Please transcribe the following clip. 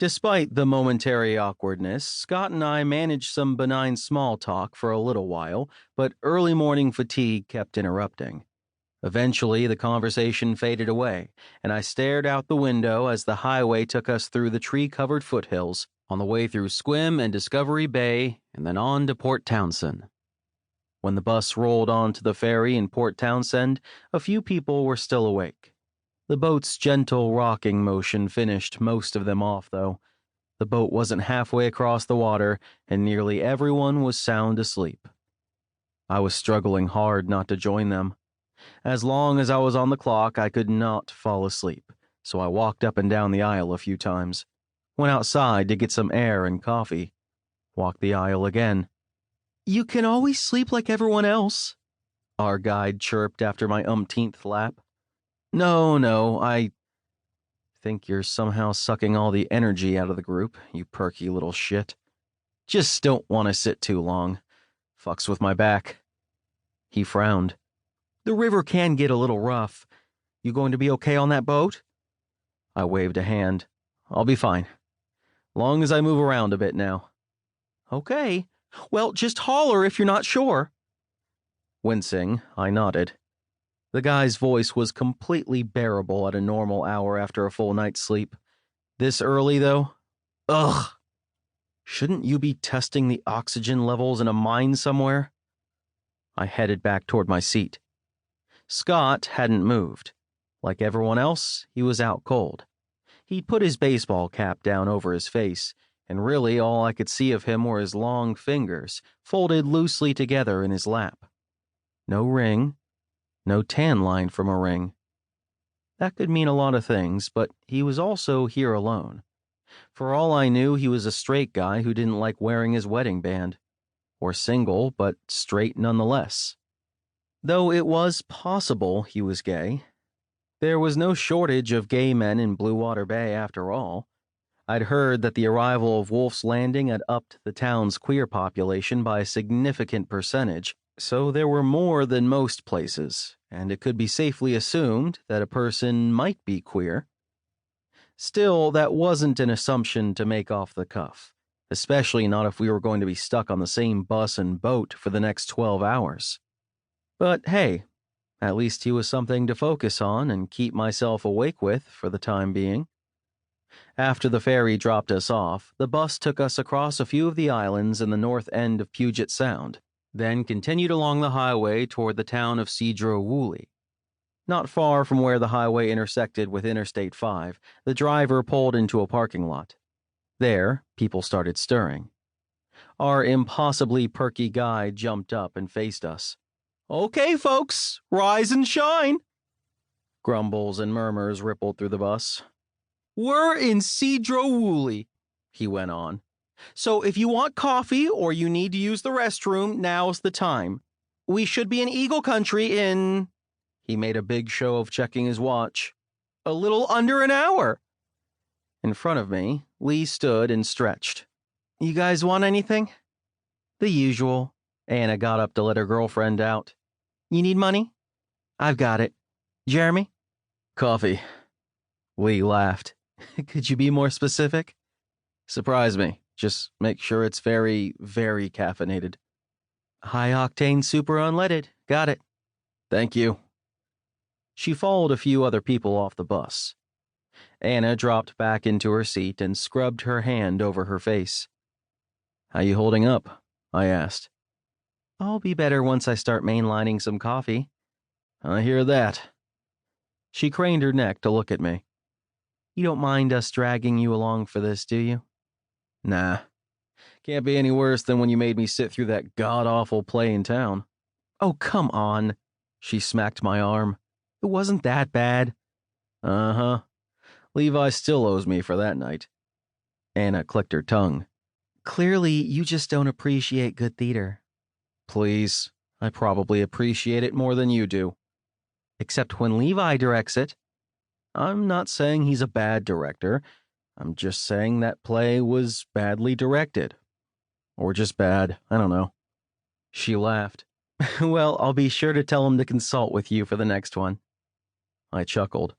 Despite the momentary awkwardness, Scott and I managed some benign small talk for a little while, but early morning fatigue kept interrupting. Eventually, the conversation faded away, and I stared out the window as the highway took us through the tree-covered foothills, on the way through Squim and Discovery Bay, and then on to Port Townsend. When the bus rolled onto the ferry in Port Townsend, a few people were still awake. The boat's gentle rocking motion finished most of them off, though. The boat wasn't halfway across the water, and nearly everyone was sound asleep. I was struggling hard not to join them. As long as I was on the clock, I could not fall asleep, so I walked up and down the aisle a few times. Went outside to get some air and coffee. Walked the aisle again. "You can always sleep like everyone else," our guide chirped after my umpteenth lap. No, I think you're somehow sucking all the energy out of the group, you perky little shit. Just don't want to sit too long. Fucks with my back." He frowned. "The river can get a little rough. You going to be okay on that boat?" I waved a hand. "I'll be fine. Long as I move around a bit now." "Okay. Well, just holler if you're not sure." Wincing, I nodded. The guy's voice was completely bearable at a normal hour after a full night's sleep. This early, though? Ugh! Shouldn't you be testing the oxygen levels in a mine somewhere? I headed back toward my seat. Scott hadn't moved. Like everyone else, he was out cold. He'd put his baseball cap down over his face, and really all I could see of him were his long fingers, folded loosely together in his lap. No ring. No tan line from a ring. That could mean a lot of things, but he was also here alone. For all I knew, he was a straight guy who didn't like wearing his wedding band. Or single, but straight nonetheless. Though it was possible he was gay. There was no shortage of gay men in Bluewater Bay after all. I'd heard that the arrival of Wolf's Landing had upped the town's queer population by a significant percentage, so there were more than most places, and it could be safely assumed that a person might be queer. Still, that wasn't an assumption to make off the cuff, especially not if we were going to be stuck on the same bus and boat for the next 12 hours. But hey, at least he was something to focus on and keep myself awake with for the time being. After the ferry dropped us off, the bus took us across a few of the islands in the north end of Puget Sound, then continued along the highway toward the town of Cedro-Woolley. Not far from where the highway intersected with Interstate 5, the driver pulled into a parking lot. There, people started stirring. Our impossibly perky guide jumped up and faced us. "Okay, folks, rise and shine." Grumbles and murmurs rippled through the bus. "We're in Cedro-Woolley," he went on. "So if you want coffee or you need to use the restroom, now's the time. We should be in Eagle Country in..." He made a big show of checking his watch. "A little under an hour." In front of me, Leigh stood and stretched. "You guys want anything?" "The usual." Anna got up to let her girlfriend out. "You need money?" "I've got it." "Jeremy?" "Coffee." Leigh laughed. "Could you be more specific?" "Surprise me. Just make sure it's very, very caffeinated." "High-octane super unleaded. Got it." "Thank you." She followed a few other people off the bus. Anna dropped back into her seat and scrubbed her hand over her face. "How you holding up?" I asked. "I'll be better once I start mainlining some coffee." "I hear that." She craned her neck to look at me. "You don't mind us dragging you along for this, do you?" "Nah. Can't be any worse than when you made me sit through that god-awful play in town." "Oh, come on." She smacked my arm. "It wasn't that bad." "Uh-huh. Levi still owes me for that night." Anna clicked her tongue. "Clearly, you just don't appreciate good theater." "Please. I probably appreciate it more than you do." "Except when Levi directs it." "I'm not saying he's a bad director. I'm just saying that play was badly directed. Or just bad, I don't know." She laughed. "Well, I'll be sure to tell him to consult with you for the next one." I chuckled.